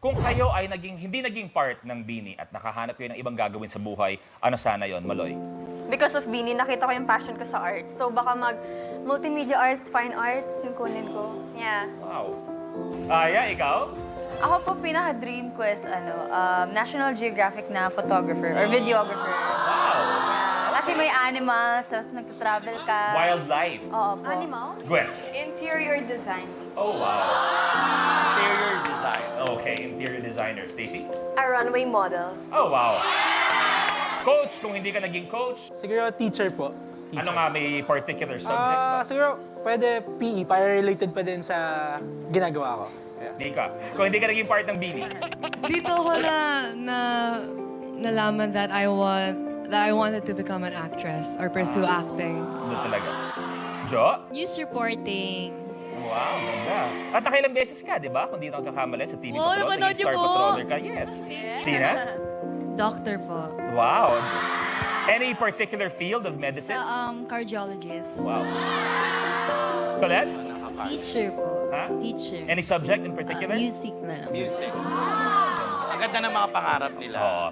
Kung kayo ay hindi naging part ng Bini at nakahanap kayo ng ibang gagawin sa buhay, ano sana yon, Maloy? Because of Beanie, nakita ko yung passion ko sa arts. So baka multimedia arts, fine arts, yung kunin ko. Yeah. Wow. Aya, ikaw? Ako po, pinaka-dream ko is National Geographic na photographer or videographer. Wow. Kasi may animals, tapos nagta-travel ka. Wildlife. Oo po. Animals? Gwen? Interior design. Oh, wow. Interior design. Okay, interior designer. Stacy? A runway model. Oh, wow. Coach, kung hindi ka naging coach, Siguro teacher po. Teacher. ano nga, may particular subject ba? Siguro pwede PE, para related pa din sa ginagawa ko. Yeah. Di ka. Kung hindi ka naging part ng Bini. Dito ko nalaman that I wanted to become an actress or pursue acting. Doon talaga. Jo? News reporting. Wow, ganda. At nakailang beses ka, di ba? Kung di nakakamali sa TV Wow, Patrol, napanood naging niyo Star po. Patroller ka. Yes. Sheena? Doctor po. Wow. Any particular field of medicine? Cardiologist. Wow. Colette? Teacher po. Ha? Teacher. Any subject in particular? Music na lang. Music. Ang ganda ng mga pangarap nila. Oo.